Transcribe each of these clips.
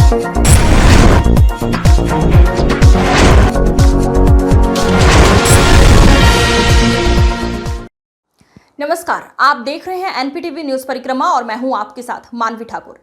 नमस्कार, आप देख रहे हैं एनपीटीवी न्यूज परिक्रमा और मैं हूं आपके साथ मानवी ठाकुर।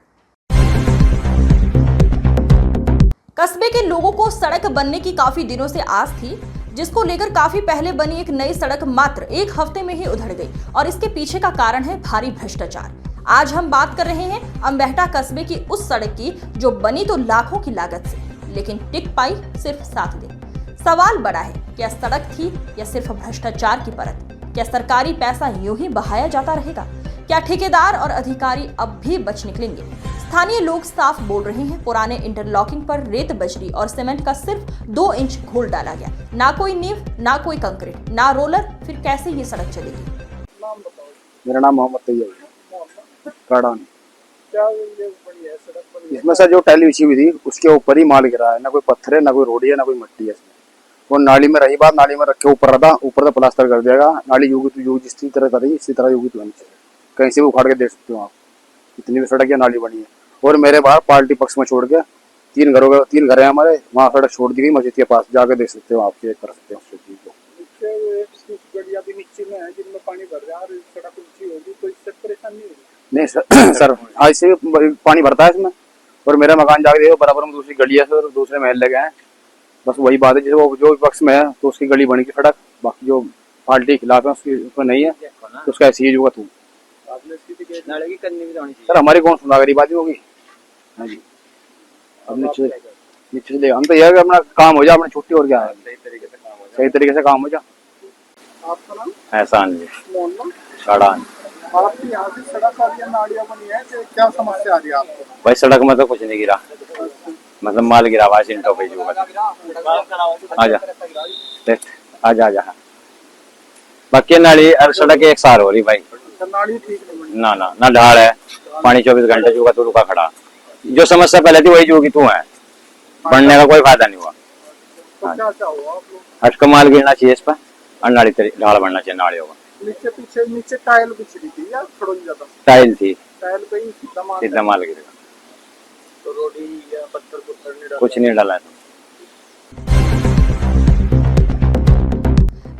कस्बे के लोगों को सड़क बनने की काफी दिनों से आस थी, जिसको लेकर काफी पहले बनी एक नई सड़क मात्र एक हफ्ते में ही उधड़ गई और इसके पीछे का कारण है भारी भ्रष्टाचार। आज हम बात कर रहे हैं अम्बेहटा कस्बे की उस सड़क की जो बनी तो लाखों की लागत से, लेकिन टिक पाई सिर्फ 7 दिन। सवाल बड़ा है, क्या सड़क थी या सिर्फ भ्रष्टाचार की परत? क्या सरकारी पैसा यूं ही बहाया जाता रहेगा? क्या ठेकेदार और अधिकारी अब भी बच निकलेंगे? स्थानीय लोग साफ बोल रहे हैं, पुराने इंटरलॉकिंग पर रेत बजरी और सीमेंट का सिर्फ 2 इंच घोल डाला गया। ना कोई नींव, ना कोई कंक्रीट, ना रोलर, फिर कैसे ये सड़क चलेगी? नाम बताओ। मेरा नाम मोहम्मद तैयब है। काड़ान। क्या ये बड़ी है सड़क बनी है? इसमें से जो टाइल बिछी हुई थी उसके ऊपर ही माल गिरा है, ना कोई पत्थर है, ना कोई रोड़ी है, ना कोई मिट्टी है इसमें। वो नाली में रही बात, नाली में रख के ऊपर रहा, ऊपर से प्लास्टर कर दिया। नाली यूं जिस तरह कर रही इसी तरह यूं तो बनी चाहिए। कहीं से भी उखाड़ के देख सकते हो आप, इतनी भी सड़क या नाली बनी है। और मेरे बाहर पार्टी पक्ष में छोड़ के 3 घर है हमारे, वहाँ सड़क छोड़ दी गई मस्जिद के पास, जाके देख सकते हो आप, चेक कर सकते हो उस चीज को। गलियां भी नीचे में है जिनमें पानी भर रहा है और सड़क ऊंची होगी तो इससे परेशानी होगी? नहीं सर आज से पानी भरता है इसमें। और मेरा मकान जाके देखो, बराबर में दूसरी गली है सर, दूसरे महल लगे हैं। बस वही बात है, जैसे वो जो पक्ष में है तो उसकी गली बनेगी सड़क, बाकी जो पार्टी के खिलाफ है उसकी उसमें नहीं है, तो उसका ऐसी ही होगा। तू सर हमारी कौन सुना, गरीब आदमी होगी। हाँ जी, अब नीचे से हम तो यह अपना काम हो जाए, अपनी छुट्टी और क्या है, सही तरीके से काम हो जाए। आपका नाम? एहसान जी। मोहम्मद काड़ान। आपकी यहाँ से सड़क आ रही है, नालियाँ बनी है, तो क्या समस्या आ रही है आपको? भाई सड़क में तो कुछ नहीं गिरा, मतलब माल गिरा हुआ है, इंटो पे जो आजा आजा आजा। बाकी नाली और सड़क एक सार हो रही भाई, नाली ठीक नहीं बनी। ना ढाल है, पानी 24 घंटे जो का तू रुका खड़ा। जो समस्या पहले थी वही जो की तू है, बढ़ने का कोई फायदा नहीं हुआ। तो क्या चाहो आप लोग? हट का माल गिरना चाहिए इस पर और नाली ढाल बढ़ना चाहिए, नाली होगा। नीचे टाइल बिछ रही थी या थोड़ी ज्यादा? टाइल थी, टाइल पे ही सीधा माल गिरेगा, तो रोडी या पत्थर कुछ नहीं डाला है।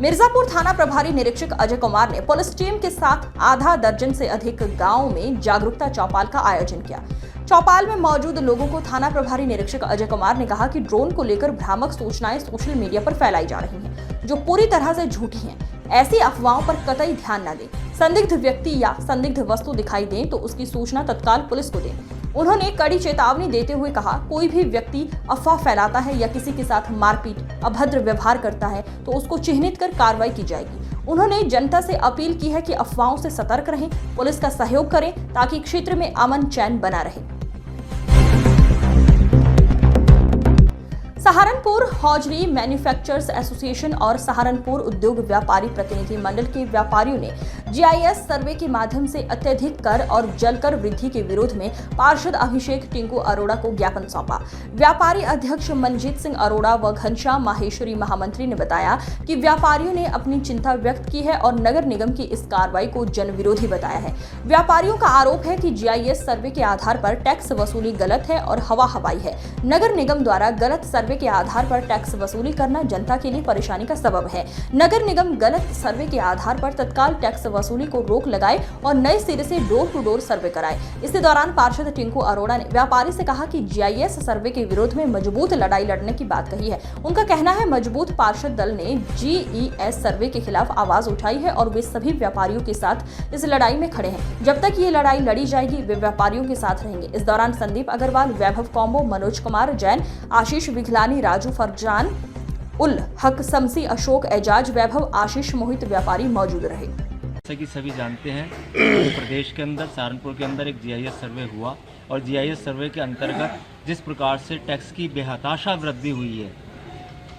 मिर्जापुर थाना प्रभारी निरीक्षक अजय कुमार ने पुलिस टीम के साथ आधा दर्जन से अधिक गांवों में जागरूकता चौपाल का आयोजन किया। चौपाल में मौजूद लोगों को थाना प्रभारी निरीक्षक अजय कुमार ने कहा कि ड्रोन को लेकर भ्रामक सूचनाएं सोशल मीडिया पर फैलाई जा रही हैं, जो पूरी तरह से झूठी हैं। ऐसी अफवाहों पर कतई ध्यान न दें। संदिग्ध व्यक्ति या संदिग्ध वस्तु दिखाई दें तो उसकी सूचना तत्काल पुलिस को दें। उन्होंने कड़ी चेतावनी देते हुए कहा, कोई भी व्यक्ति अफवाह फैलाता है या किसी के साथ मारपीट, अभद्र व्यवहार करता है तो उसको चिन्हित कर कार्रवाई की जाएगी। उन्होंने जनता से अपील की है कि अफवाहों से सतर्क रहें, पुलिस का सहयोग करें ताकि क्षेत्र में अमन चैन बना रहे। सहारनपुर हौजरी मैन्युफैक्चरर्स एसोसिएशन और सहारनपुर उद्योग व्यापारी प्रतिनिधि मंडल के व्यापारियों ने जीआईएस सर्वे के माध्यम से अत्यधिक कर और जलकर वृद्धि के विरोध में पार्षद अभिषेक टिंकू अरोड़ा को ज्ञापन सौंपा। व्यापारी अध्यक्ष मनजीत सिंह अरोड़ा व घनश्याम माहेश्वरी महामंत्री ने बताया कि व्यापारियों ने अपनी चिंता व्यक्त की है और नगर निगम की इस कार्रवाई को जन विरोधी बताया है। व्यापारियों का आरोप है कि जीआईएस सर्वे के आधार पर टैक्स वसूली गलत है और हवा हवाई है। नगर निगम द्वारा गलत सर्वे के आधार पर टैक्स वसूली करना जनता के लिए परेशानी का सबब है। नगर निगम गलत सर्वे के आधार पर तत्काल टैक्स वसूली को रोक लगाए और नए सिरे से डोर टू डोर सर्वे कराए। इसी दौरान पार्षद टिंकू अरोड़ा ने व्यापारी से कहा कि जीआईएस सर्वे के विरोध में मजबूत लड़ाई लड़ने की बात कही है। उनका कहना है, मजबूत पार्षद दल ने जीईएस सर्वे के खिलाफ आवाज उठाई है और वे सभी व्यापारियों के साथ इस लड़ाई में खड़े हैं। जब तक ये लड़ाई लड़ी जाएगी वे व्यापारियों के साथ रहेंगे। इस दौरान संदीप अग्रवाल, वैभव कॉम्बो, मनोज कुमार जैन, आशीष विघलानी, राजू फरजान, उल हक शमसी, अशोक एजाज, वैभव, आशीष, मोहित व्यापारी मौजूद रहे। जैसा कि सभी जानते हैं, प्रदेश के अंदर सहारनपुर के अंदर एक जीआईएस सर्वे हुआ और जीआईएस सर्वे के अंतर्गत जिस प्रकार से टैक्स की बेहताशा वृद्धि हुई है,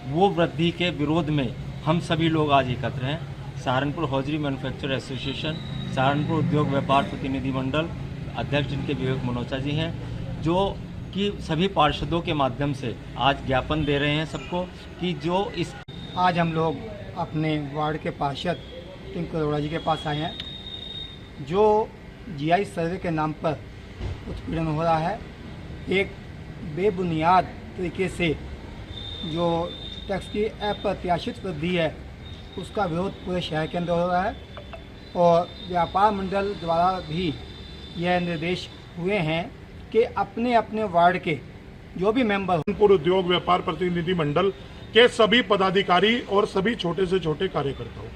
वो वृद्धि के विरोध में हम सभी लोग आज एकत्र हैं। Saharanpur hosiery manufacturer association, Saharanpur उद्योग व्यापार प्रतिनिधि मंडल अध्यक्ष जिनके विवेक मनोचा जी हैं, जो कि सभी पार्षदों के माध्यम से आज ज्ञापन दे रहे हैं सबको कि जो इस आज हम लोग अपने वार्ड के पार्षद टिंकू अरोड़ा जी के पास आए हैं। जो जीआई सर्वे के नाम पर उत्पीड़न हो रहा है, एक बेबुनियाद तरीके से जो टैक्स की अप्रत्याशित वृद्धि है उसका विरोध पूरे शहर के अंदर हो रहा है और व्यापार मंडल द्वारा भी यह निर्देश हुए हैं कि अपने अपने वार्ड के जो भी मेंबर सहारनपुर उद्योग व्यापार प्रतिनिधि मंडल के सभी पदाधिकारी और सभी छोटे से छोटे कार्यकर्ताओं,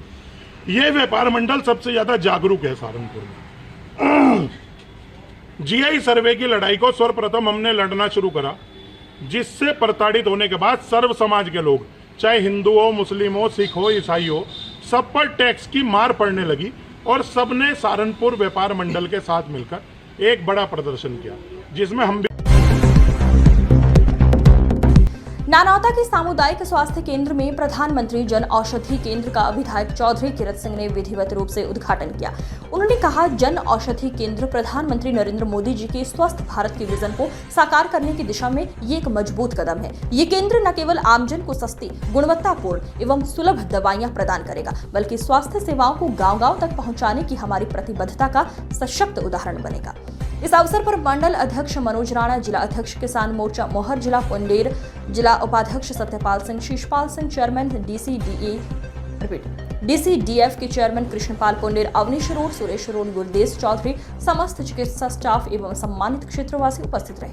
ये व्यापार मंडल सबसे ज्यादा जागरूक है सहारनपुर में। जीआई सर्वे की लड़ाई को सर्वप्रथम हमने लड़ना शुरू करा, जिससे प्रताड़ित होने के बाद सर्व समाज के लोग, चाहे हिंदू हो, मुस्लिम हो, सिख हो, ईसाई हो, सब पर टैक्स की मार पड़ने लगी और सबने सहारनपुर व्यापार मंडल के साथ मिलकर एक बड़ा प्रदर्शन किया, जिसमें हम नानौता के सामुदायिक स्वास्थ्य केंद्र में प्रधानमंत्री जन औषधि केंद्र का विधायक चौधरी किरत सिंह ने विधिवत रूप से उद्घाटन किया। उन्होंने कहा, जन औषधि केंद्र प्रधानमंत्री नरेंद्र मोदी जी के स्वस्थ भारत के विजन को साकार करने की दिशा में ये एक मजबूत कदम है। ये केंद्र न केवल आमजन को सस्ती, गुणवत्तापूर्ण एवं सुलभ दवाइयां प्रदान करेगा, बल्कि स्वास्थ्य सेवाओं को गांव-गांव तक पहुंचाने की हमारी प्रतिबद्धता का सशक्त उदाहरण बनेगा। इस अवसर पर मंडल अध्यक्ष मनोज राणा, जिला अध्यक्ष किसान मोर्चा मोहर, जिला पुंडेर, जिला उपाध्यक्ष सत्यपाल सिंह, शीशपाल सिंह, चेयरमैन डीसीडीएफ के चेयरमैन कृष्णपाल पुंडेर, अवनीश रोड, सुरेश रोड, गुरदेश चौधरी, समस्त चिकित्सा स्टाफ एवं सम्मानित क्षेत्रवासी उपस्थित रहे।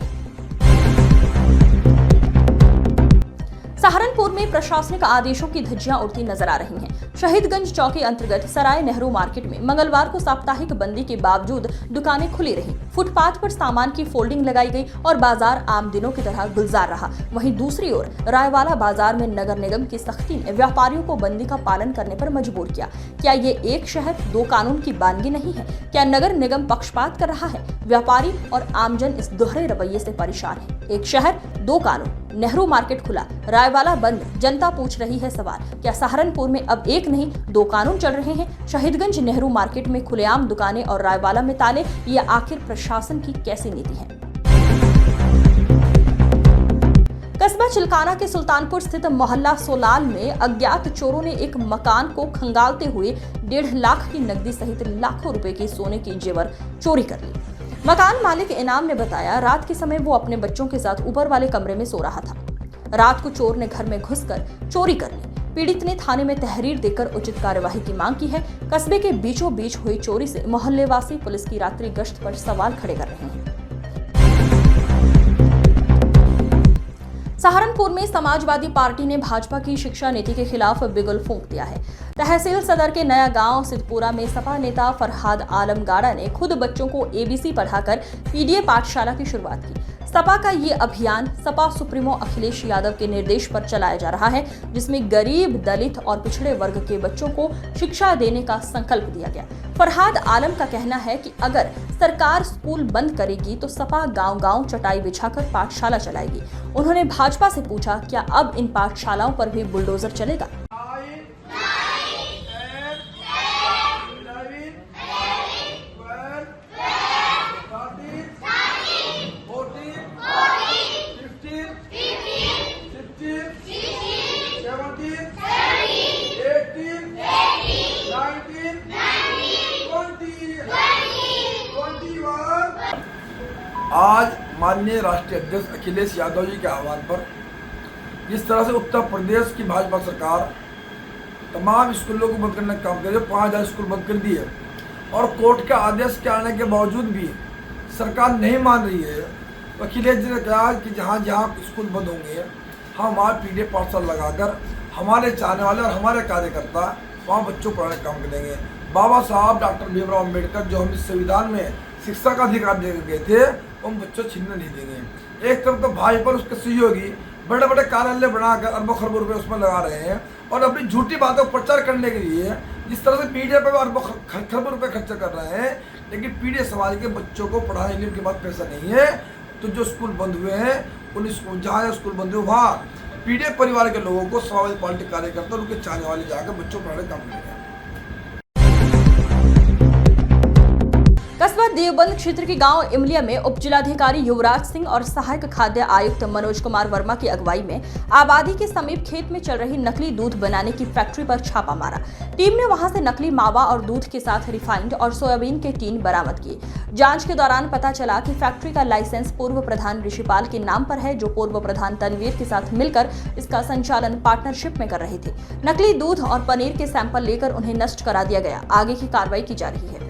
सहारनपुर में प्रशासनिक आदेशों की धज्जियां उड़ती नजर आ रही हैं। शहीदगंज चौकी अंतर्गत सराय नेहरू मार्केट में मंगलवार को साप्ताहिक बंदी के बावजूद दुकानें खुली रहीं। फुटपाथ पर सामान की फोल्डिंग लगाई गई और बाजार आम दिनों की तरह गुलजार रहा। वहीं दूसरी ओर रायवाला बाजार में नगर निगम की सख्ती ने व्यापारियों को बंदी का पालन करने पर मजबूर किया। क्या ये एक शहर दो कानून की बानगी नहीं है? क्या नगर निगम पक्षपात कर रहा है? व्यापारी और आमजन इस दोहरे रवैये से परेशान है। एक शहर दो कानून, नेहरू मार्केट खुला, रायवाला बंद, जनता पूछ रही है सवाल, क्या सहारनपुर में अब एक नहीं दो कानून चल रहे हैं? शहीदगंज नेहरू मार्केट में खुलेआम दुकानें और रायवाला में ताले, ये आखिर प्रशासन की कैसी नीति है? कस्बा चिलकाना के सुल्तानपुर स्थित मोहल्ला सोलाल में अज्ञात चोरों ने एक मकान को खंगालते हुए 1.5 लाख की नकदी सहित लाखों रुपए के सोने की जेवर चोरी कर ली। मकान मालिक इनाम ने बताया, रात के समय वो अपने बच्चों के साथ ऊपर वाले कमरे में सो रहा था। रात को चोर ने घर में घुसकर चोरी कर ली। पीड़ित ने थाने में तहरीर देकर उचित कार्यवाही की मांग की है। कस्बे के बीचों बीच हुई चोरी से मोहल्लेवासी पुलिस की रात्रि गश्त पर सवाल खड़े कर रहे हैं। सहारनपुर में समाजवादी पार्टी ने भाजपा की शिक्षा नीति के खिलाफ बिगुल फूंक दिया है। तहसील सदर के नया गांव सिद्धपुरा में सपा नेता फरहाद आलम गाड़ा ने खुद बच्चों को एबीसी पढ़ाकर पीडीए पाठशाला की शुरुआत की। सपा का ये अभियान सपा सुप्रीमो अखिलेश यादव के निर्देश पर चलाया जा रहा है, जिसमें गरीब, दलित और पिछड़े वर्ग के बच्चों को शिक्षा देने का संकल्प दिया गया। फरहाद आलम का कहना है कि अगर सरकार स्कूल बंद करेगी तो सपा गांव-गांव चटाई बिछाकर पाठशाला चलाएगी। उन्होंने भाजपा से पूछा, क्या अब इन पाठशालाओं पर भी बुलडोजर चलेगा? आज माननीय राष्ट्रीय अध्यक्ष अखिलेश यादव जी के आह्वान पर जिस तरह से उत्तर प्रदेश की भाजपा सरकार तमाम स्कूलों को बंद करने का काम कर रही है, 5000 स्कूल बंद कर दिए और कोर्ट के आदेश के आने के बावजूद भी सरकार नहीं मान रही है, तो अखिलेश जी ने कहा कि जहाँ जहाँ स्कूल बंद होंगे हम वहाँ पीडीए पाठशाला लगाकर हमारे चाहने वाले और हमारे कार्यकर्ता वहाँ बच्चों को पढ़ाने का काम करेंगे। बाबा साहब डॉक्टर भीमराव अम्बेडकर जो हम संविधान में शिक्षा का अधिकार दे गए थे, हम बच्चों छीनने नहीं देंगे। एक तरफ तो भाजपा और उसके सहयोगी बड़े बड़े कार्यालय बनाकर अरबों खरबों रुपए उसमें लगा रहे हैं और अपनी झूठी बातों को प्रचार करने के लिए जिस तरह से पीडीए पर अरबों खरबों रुपए खर्च कर रहे हैं, लेकिन पीडीए समाज के बच्चों को पढ़ाने के लिए उनके पास पैसा नहीं है। तो जो स्कूल बंद हुए हैं उन स्कूल जहाँ स्कूल बंद हुए वहाँ पीडीए परिवार के लोगों को समाजवादी पार्टी कार्यकर्ता और उनके चाहने वाले जाकर बच्चों को पढ़ाने का काम करेंगे। कस्बा देवबंद क्षेत्र के गांव इमलिया में उप जिलाधिकारी युवराज सिंह और सहायक खाद्य आयुक्त मनोज कुमार वर्मा की अगुवाई में आबादी के समीप खेत में चल रही नकली दूध बनाने की फैक्ट्री पर छापा मारा। टीम ने वहां से नकली मावा और दूध के साथ रिफाइंड और सोयाबीन के टीन बरामद किए। जांच के दौरान पता चला कि फैक्ट्री का लाइसेंस पूर्व प्रधान ऋषिपाल के नाम पर है, जो पूर्व प्रधान तनवीर के साथ मिलकर इसका संचालन पार्टनरशिप में कर रहे थे। नकली दूध और पनीर के सैंपल लेकर उन्हें नष्ट करा दिया गया। आगे की कार्रवाई की जा रही है।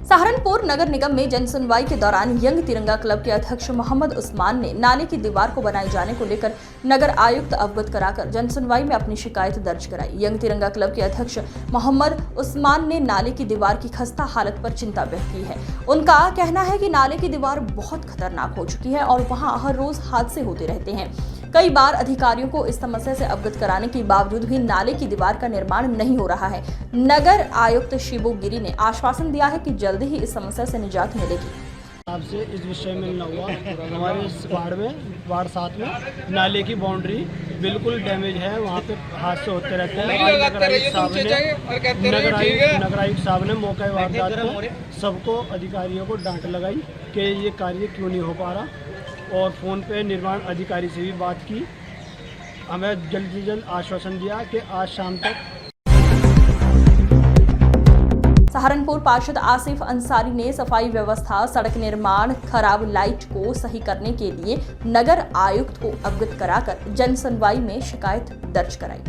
सहारनपुर नगर निगम में जनसुनवाई के दौरान यंग तिरंगा क्लब के अध्यक्ष मोहम्मद उस्मान ने नाले की दीवार को बनाए जाने को लेकर नगर आयुक्त अवगत कराकर जनसुनवाई में अपनी शिकायत दर्ज कराई। यंग तिरंगा क्लब के अध्यक्ष मोहम्मद उस्मान ने नाले की दीवार की खस्ता हालत पर चिंता व्यक्त की है। उनका कहना है कि नाले की दीवार बहुत खतरनाक हो चुकी है और वहां हर रोज हादसे होते रहते हैं। कई बार अधिकारियों को इस समस्या से अवगत कराने के बावजूद भी नाले की दीवार का निर्माण नहीं हो रहा है। नगर आयुक्त शिबू गिरी ने आश्वासन दिया है कि जल्द ही इस समस्या से निजात मिलेगी। आपसे इस विषय में मिलना हुआ, हमारे इस वार्ड 7 में नाले की बाउंड्री बिल्कुल डैमेज है, वहाँ पे हादसे होते रहते हैं। नगर आयुक्त साहब ने मौके वारदात पर सबको अधिकारियों को डांट लगाई कि ये कार्य क्यों नहीं हो पा रहा, और फ़ोन पे निर्माण अधिकारी से भी बात की। हमें जल्द से जल्द आश्वासन दिया कि आज शाम तक। सहारनपुर पार्षद आसिफ अंसारी ने सफाई व्यवस्था, सड़क निर्माण, खराब लाइट को सही करने के लिए नगर आयुक्त को अवगत कराकर जन सुनवाई में शिकायत दर्ज कराई।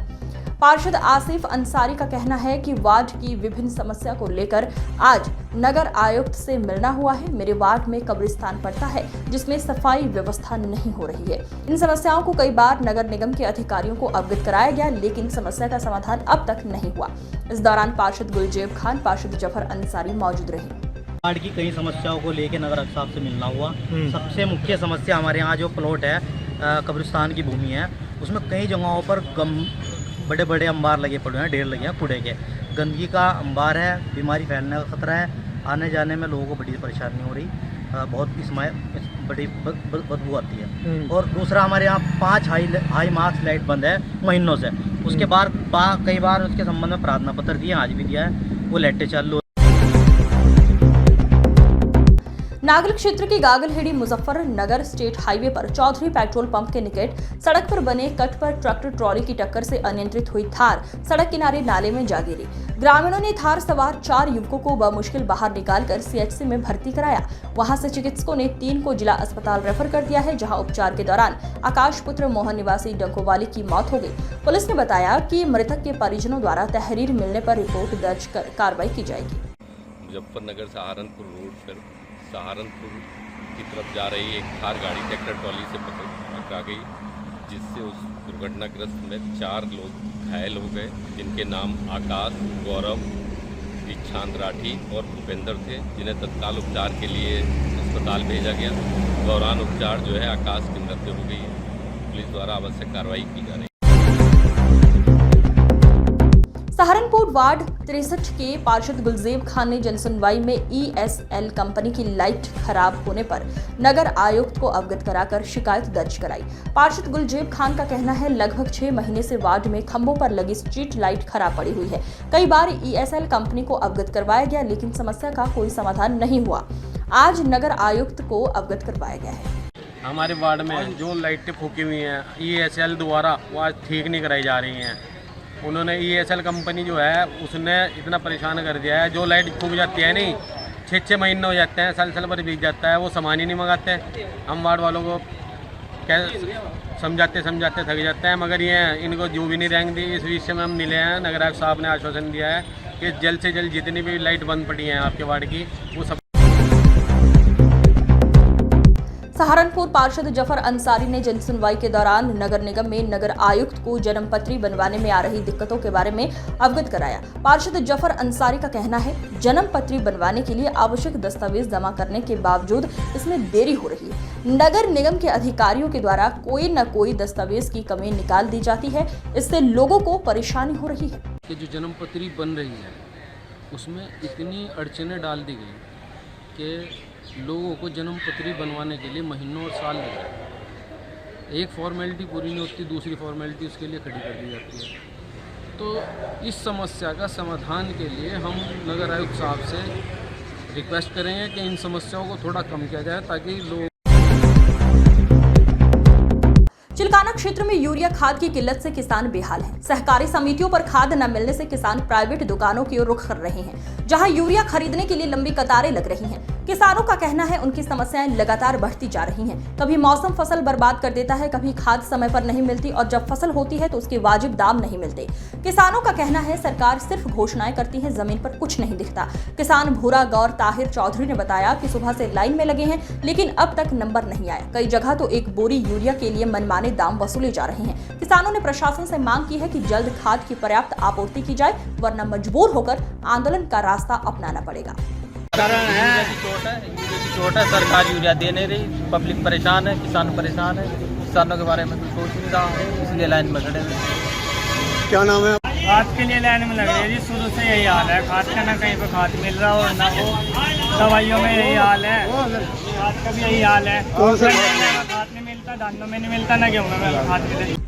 पार्षद आसिफ अंसारी का कहना है कि वार्ड की विभिन्न समस्या को लेकर आज नगर आयुक्त से मिलना हुआ है। मेरे वार्ड में कब्रिस्तान पड़ता है जिसमें सफाई व्यवस्था नहीं हो रही है। इन समस्याओं को कई बार नगर निगम के अधिकारियों को अवगत कराया गया, लेकिन समस्या का समाधान अब तक नहीं हुआ। इस दौरान पार्षद गुलजेब खान, पार्षद जफर अंसारी मौजूद रहे। वार्ड की कई समस्याओं को लेकर नगर आयुक्त साहब से मिलना हुआ। सबसे मुख्य समस्या हमारे यहाँ जो प्लॉट है, कब्रिस्तान की भूमि है, उसमें कई जगहों पर बड़े बड़े अंबार लगे पड़े हैं, ढेर लगे हैं कूड़े के। गंदगी का अंबार है, बीमारी फैलने का खतरा है, आने जाने में लोगों को बड़ी परेशानी हो रही, बहुत इसमें बड़ी बदबू आती है। और दूसरा, हमारे यहाँ 5 हाई मार्क्स लाइट बंद है महीनों से। उसके बाद कई बार उसके संबंध में प्रार्थना पत्र दिए, आज भी दिया है, वो लाइटें चालू। नागल क्षेत्र के गागलहेड़ी मुजफ्फरनगर स्टेट हाईवे पर चौधरी पेट्रोल पंप के निकट सड़क पर बने कट पर ट्रैक्टर ट्रॉली की टक्कर से अनियंत्रित हुई थार सड़क किनारे नाले में जा गिरी। ग्रामीणों ने थार सवार 4 युवकों को बमुश्किल बाहर निकालकर सीएचसी में भर्ती कराया। वहां से चिकित्सकों ने 3 को जिला अस्पताल रेफर कर दिया है, जहां उपचार के दौरान आकाश पुत्र मोहन निवासी डंकोवाली की मौत हो गई। पुलिस ने बताया कि मृतक के परिजनों द्वारा तहरीर मिलने पर रिपोर्ट दर्ज कर कार्रवाई की जाएगी। मुजफ्फरनगर सहारनपुर रोड पर सहारनपुर की तरफ जा रही एक थार गाड़ी ट्रैक्टर ट्रॉली से टकरा गई, जिससे उस दुर्घटनाग्रस्त में 4 लोग घायल हो गए, जिनके नाम आकाश, गौरव, दीक्षांत राठी और भूपेंद्र थे, जिन्हें तत्काल उपचार के लिए अस्पताल भेजा गया। दौरान उपचार जो है आकाश की मृत्यु हो गई है। पुलिस द्वारा आवश्यक कार्रवाई की जा रही है। सहारनपुर वार्ड 63 के पार्षद गुलजेब खान ने जनसुनवाई में ESL कंपनी की लाइट खराब होने पर नगर आयुक्त को अवगत कराकर शिकायत दर्ज कराई। पार्षद गुलजेब खान का कहना है, लगभग 6 महीने से वार्ड में खंभों पर लगी स्ट्रीट लाइट खराब पड़ी हुई है। कई बार ESL कंपनी को अवगत करवाया गया, लेकिन समस्या का कोई समाधान नहीं हुआ। आज नगर आयुक्त को अवगत करवाया गया है। हमारे वार्ड में जो लाइटें फूकी हुई हैं ESL द्वारा, वो आज ठीक नहीं कराई जा रही हैं। उन्होंने ESL कंपनी जो है उसने इतना परेशान कर दिया है, जो लाइट फूक जाती है नहीं 6-6 महीने हो जाते हैं, साल भर बीत जाता है, वो सामान ही नहीं मंगाते। हम वार्ड वालों को क्या समझाते थक जाते हैं, मगर ये इनको जो भी नहीं रैंक दी। इस विषय में हम मिले हैं, नगर आयुक्त साहब ने आश्वासन दिया है कि जल्द से जल्द जितनी भी लाइट बंद पड़ी हैं आपके वार्ड की, वो सब। सहारनपुर पार्षद जफर अंसारी ने जनसुनवाई के दौरान नगर निगम में नगर आयुक्त को जन्मपत्री बनवाने में आ रही दिक्कतों के बारे में अवगत कराया। पार्षद जफर अंसारी का कहना है, जन्मपत्री बनवाने के लिए आवश्यक दस्तावेज जमा करने के बावजूद इसमें देरी हो रही है। नगर निगम के अधिकारियों के द्वारा कोई न कोई दस्तावेज की कमी निकाल दी जाती है, इससे लोगों को परेशानी हो रही है। कि जो जन्मपत्री बन रही है उसमें इतनी अड़चनें डाल दी गई कि लोगों को जन्मपत्री बनवाने के लिए महीनों और साल लग रहा है। एक फॉर्मेलिटी पूरी नहीं होती, दूसरी फॉर्मेलिटी उसके लिए खड़ी कर दी जाती है। तो इस समस्या का समाधान के लिए हम नगर आयुक्त साहब से रिक्वेस्ट करेंगे कि इन समस्याओं को थोड़ा कम किया जाए ताकि लोग। चिलकाना क्षेत्र में यूरिया खाद की किल्लत से किसान बेहाल हैं। सहकारी समितियों पर खाद न मिलने से किसान प्राइवेट दुकानों की ओर रुख कर रहे हैं, जहां यूरिया खरीदने के लिए लंबी कतारें लग रही हैं। किसानों का कहना है उनकी समस्याएं लगातार बढ़ती जा रही हैं। कभी मौसम फसल बर्बाद कर देता है, कभी खाद समय पर नहीं मिलती और जब फसल होती है तो उसके वाजिब दाम नहीं मिलते। किसानों का कहना है सरकार सिर्फ घोषणाएं करती है, जमीन पर कुछ नहीं दिखता। किसान भूरा गौर ताहिर चौधरी ने बताया कि सुबह से लाइन में लगे हैं लेकिन अब तक नंबर नहीं आया। कई जगह तो एक बोरी यूरिया के लिए मनमाने दाम वसूले जा रहे हैं। किसानों ने प्रशासन से मांग की है कि जल्द खाद की पर्याप्त आपूर्ति की जाए, वरना मजबूर होकर आंदोलन का रास्ता अपनाना पड़ेगा। यूरिया की चोट है, सरकार यूरिया दे नहीं रही, पब्लिक परेशान है, किसान परेशान है, किसानों के बारे में कुछ सोच नहीं रहा, इसलिए लाइन में खड़े हैं। क्या नाम है? खाद के लिए लाइन में लग रही है जी, शुरू से यही हाल है। खाद का ना कहीं पे खाद मिल रहा और ना वो दवाइयों में यही हाल है, खाद का भी यही हाल है। खाद नहीं मिलता, धानों में नहीं मिलता, ना गेहूं में खाद मिले।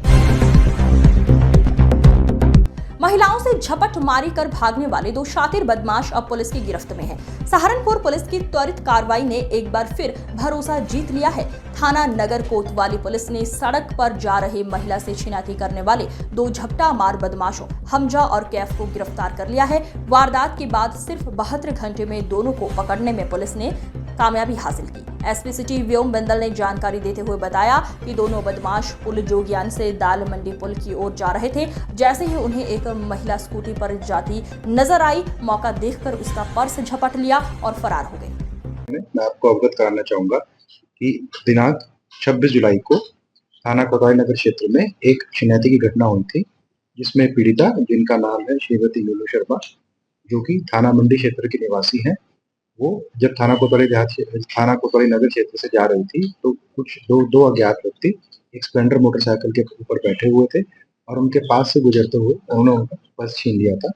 महिलाओं से झपट मारी कर भागने वाले 2 शातिर बदमाश अब पुलिस की गिरफ्त में हैं। सहारनपुर पुलिस की त्वरित कार्रवाई ने एक बार फिर भरोसा जीत लिया है। थाना नगर कोतवाली पुलिस ने सड़क पर जा रहे महिला से छिनाती करने वाले 2 झपटा मार बदमाशों हमजा और कैफ को गिरफ्तार कर लिया है। वारदात के बाद सिर्फ 72 घंटे में दोनों को पकड़ने में पुलिस ने कामयाबी हासिल की। एसपी सिटी व्योम बिंदल ने जानकारी देते हुए बताया कि दोनों बदमाश पुल जोगियान से दाल मंडी पुल की ओर जा रहे थे। जैसे ही उन्हें एक महिला स्कूटी पर जाती नजर आई, मौका देखकर उसका पर्स झपट लिया और फरार हो गए। मैं आपको अवगत कराना चाहूंगा कि दिनांक 26 जुलाई को थाना कोतवाली नगर क्षेत्र में एक छिनैती की घटना हुई थी, जिसमें पीड़िता, जिनका नाम है श्रीमती नीलू शर्मा, जो कि थाना मंडी क्षेत्र की निवासी हैं, वो जब थाना कोतवाली नगर क्षेत्र से जा रही थी तो कुछ दो अज्ञात व्यक्ति एक स्प्लेंडर मोटरसाइकिल के ऊपर बैठे हुए थे और उनके पास से गुजरते हुए उन्होंने उनका पर्स छीन लिया था।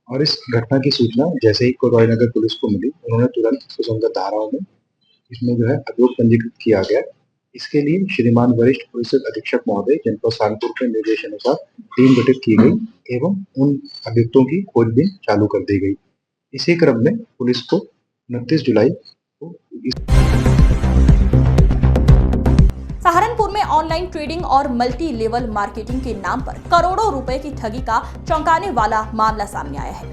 और इस घटना की सूचना जैसे ही कोतवाली नगर पुलिस को मिली, उन्होंने तुरंत सुसंगत धाराओं में इसमें जो है अभियोग पंजीकृत किया गया। इसके लिए श्रीमान वरिष्ठ पुलिस अधीक्षक महोदय जनपद सहारनपुर के निर्देश अनुसार टीम गठित की गई एवं उन अभियुक्तों की खोजबीन चालू कर दी गई। इसी क्रम में पुलिस को 29 जुलाई को सहारनपुर में ऑनलाइन ट्रेडिंग और मल्टी लेवल मार्केटिंग के नाम पर करोड़ों रुपए की ठगी का चौंकाने वाला मामला सामने आया है।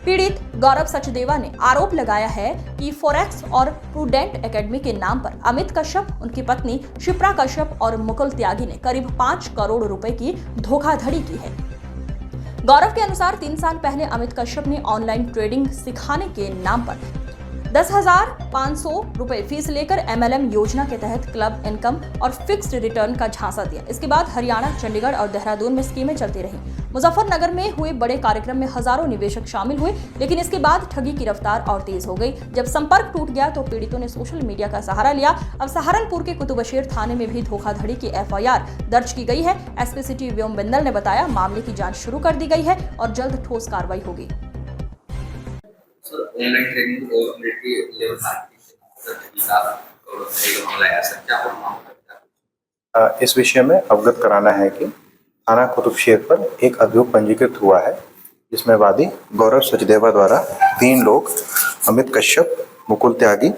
पीड़ित गौरव सचदेवा ने आरोप लगाया है कि फॉरेक्स और प्रूडेंट एकेडमी के नाम पर अमित कश्यप, उनकी पत्नी शिप्रा कश्यप और मुकुल त्यागी ने करीब 5 करोड़ रुपए की धोखाधड़ी की है। गौरव के अनुसार 3 साल पहले अमित कश्यप ने ऑनलाइन ट्रेडिंग सिखाने के नाम पर 10,500 रुपए फीस लेकर MLM योजना के तहत क्लब इनकम और फिक्स्ड रिटर्न का झांसा दिया। इसके बाद हरियाणा, चंडीगढ़ और देहरादून में स्कीमें चलती रहीं। मुजफ्फरनगर में हुए बड़े कार्यक्रम में हजारों निवेशक शामिल हुए, लेकिन इसके बाद ठगी की रफ्तार और तेज हो गई। जब संपर्क टूट गया तो पीड़ितों ने सोशल मीडिया का सहारा लिया। अब सहारनपुर के कुतुबशेर थाने में भी धोखाधड़ी की FIR दर्ज की गई है। एसपी सिटी व्योम बिंदल ने बताया मामले की जांच शुरू कर दी गई है और जल्द ठोस कार्रवाई होगी। ऑनलाइन ट्रेनिंग और मल्टी लेवल मार्केटिंग इस विषय में अवगत कराना है कि थाना कुतुबशेर पर एक अभियोग पंजीकृत हुआ है, जिसमें वादी गौरव सचदेवा द्वारा 3 लोग अमित कश्यप, मुकुल त्यागी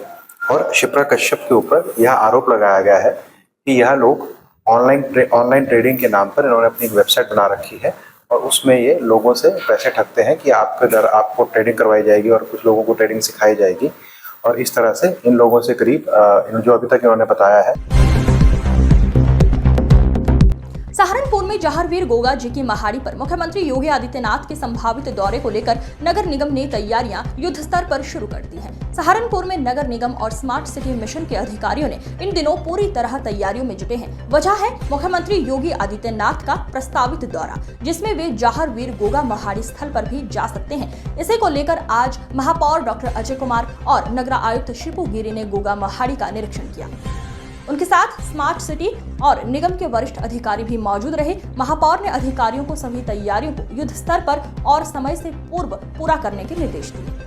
और शिप्रा कश्यप के ऊपर यह आरोप लगाया गया है कि यह लोग ऑनलाइन ट्रेडिंग के नाम पर इन्होंने अपनी एक वेबसाइट बना रखी है और उसमें ये लोगों से पैसे ठगते हैं कि आपको ट्रेडिंग करवाई जाएगी और कुछ लोगों को ट्रेडिंग सिखाई जाएगी। और इस तरह से इन लोगों से करीब जो अभी तक इन्होंने बताया है। सहारनपुर में जहारवीर गोगा जी की महाड़ी पर मुख्यमंत्री योगी आदित्यनाथ के संभावित दौरे को लेकर नगर निगम ने तैयारियां युद्ध स्तर पर शुरू कर दी हैं। सहारनपुर में नगर निगम और स्मार्ट सिटी मिशन के अधिकारियों ने इन दिनों पूरी तरह तैयारियों में जुटे हैं। वजह है मुख्यमंत्री योगी आदित्यनाथ का प्रस्तावित दौरा, जिसमें वे जहारवीर गोगा महाड़ी स्थल पर भी जा सकते हैं। इसी को लेकर आज महापौर डॉक्टर अजय कुमार और नगर आयुक्त शिपू गिरी ने गोगा महाड़ी का निरीक्षण किया। उनके साथ स्मार्ट सिटी और निगम के वरिष्ठ अधिकारी भी मौजूद रहे। महापौर ने अधिकारियों को सभी तैयारियों को युद्ध स्तर पर और समय से पूर्व पूरा करने के निर्देश दिए।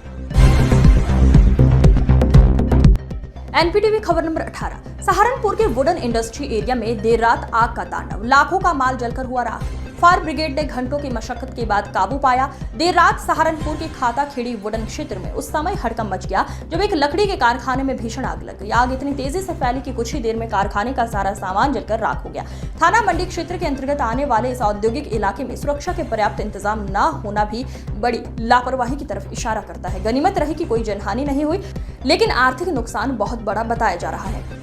NPTV खबर नंबर 18। सहारनपुर के वुडन इंडस्ट्री एरिया में देर रात आग का तांडव, लाखों का माल जलकर हुआ राख। फायर ब्रिगेड ने घंटों की मशक्कत के बाद काबू पाया। देर रात सहारनपुर के खाता खेड़ी वुडन क्षेत्र में उस समय हड़कंप मच गया जब एक लकड़ी के कारखाने में भीषण आग लग गई। आग इतनी तेजी से फैली कि कुछ ही देर में कारखाने का सारा सामान जलकर राख हो गया। थाना मंडी क्षेत्र के अंतर्गत आने वाले इस औद्योगिक इलाके में सुरक्षा के पर्याप्त इंतजाम न होना भी बड़ी लापरवाही की तरफ इशारा करता है। गनीमत रही कि कोई जनहानि नहीं हुई, लेकिन आर्थिक नुकसान बहुत बड़ा बताया जा रहा है।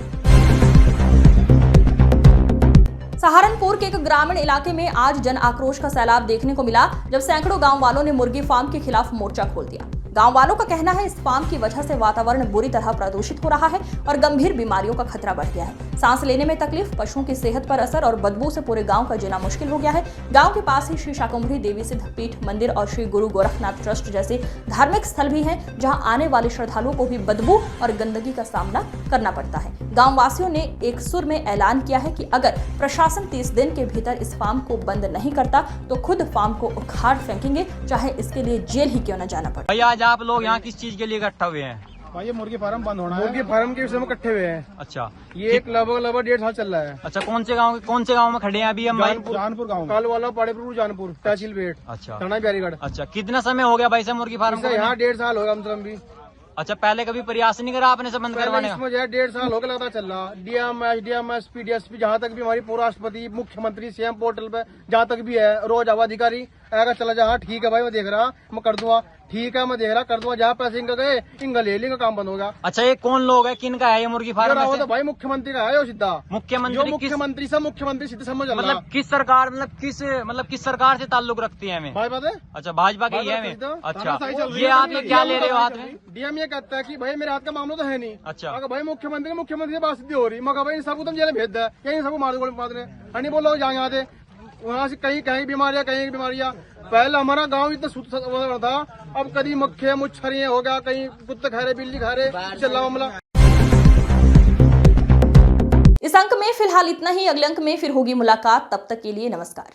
सहारनपुर के एक ग्रामीण इलाके में आज जन आक्रोश का सैलाब देखने को मिला जब सैकड़ों गांव वालों ने मुर्गी फार्म के खिलाफ मोर्चा खोल दिया। गांव वालों का कहना है इस फार्म की वजह से वातावरण बुरी तरह प्रदूषित हो रहा है और गंभीर बीमारियों का खतरा बढ़ गया है। सांस लेने में तकलीफ, पशुओं की सेहत पर असर और बदबू से पूरे गांव का जीना मुश्किल हो गया है। गांव के पास ही श्री शाकुंभरी देवी सिद्ध पीठ मंदिर और श्री गुरु गोरखनाथ ट्रस्ट जैसे धार्मिक स्थल भी हैं, जहां आने वाले श्रद्धालुओं को भी बदबू और गंदगी का सामना करना पड़ता है। गांव वासियों ने एक सुर में ऐलान किया है कि अगर प्रशासन 30 दिन के भीतर इस फार्म को बंद नहीं करता तो खुद फार्म को उखाड़ फेंकेंगे, चाहे इसके लिए जेल ही क्यों न जाना पड़े। भैया आज आप लोग यहाँ किस चीज के लिए इकट्ठा हुए हैं? भाई ये मुर्गी फार्म बंद होना है। मुर्गी फार्म के विषय में इकट्ठे हुए हैं। अच्छा, ये एक लगभग 1.5 साल चल रहा है। अच्छा, कौन से गांव में खड़े हैं अभी हम? जानपुर गाँव, कालवाला, पाड़ेपुर, जानपुर, तहसील बेट, अच्छा, थाना बिहारीगढ़। अच्छा, कितना समय हो गया भाई साहब मुर्गी फार्म को? यहाँ 1.5 साल होगा हम भी। अच्छा, पहले कभी प्रयास नहीं करा आपने से बंद करवाने का? इसमें जो है 1.5 साल हो गया लगातार चल रहा। डीएम, एसपी, डीएसपी, जहाँ तक भी हमारी पूर्व राष्ट्रपति, मुख्यमंत्री, सीएम पोर्टल पे जहाँ तक भी है, रोज आवा अधिकारी आएगा चला जा, हाँ ठीक है भाई मैं देख रहा, मैं कर दूंगा, ठीक है मैं देख रहा, कर दूंगा, जहाँ पैसे इनका गए इनका ले लेंगे, काम बंद होगा। अच्छा, ये कौन लोग है, किन का है ये मुर्गी फार्म? तो भाई मुख्यमंत्री का है यो सीधा। मुख्यमंत्री से मुख्यमंत्री सीधे समझ, मतलब किस सरकार, मतलब किस सरकार से ताल्लुक रखती है हमें? भाई बात है। अच्छा, भाजपा की है हमें। अच्छा, ये आप लोग क्या ले रहे हो हाथ में? डीएम ये कहता है कि भाई मेरे हाथ का मामला तो है नहीं। अच्छा, अगर भाई मुख्यमंत्री से बात सीधी हो रही, मगर भाई सबको तुम जेल भेज दे, यही सबको मार दे, नहीं बोलो जहाँ यहाँ थे वहाँ से कहीं बीमारियाँ। पहले हमारा गांव इतना शुद्ध था, अब कभी मक्खे मुच्छर हो गया, कहीं कुत्ते खा रहे, बिल्ली खा रहे, चला मामला। इस अंक में फिलहाल इतना ही। अगले अंक में फिर होगी मुलाकात, तब तक के लिए नमस्कार।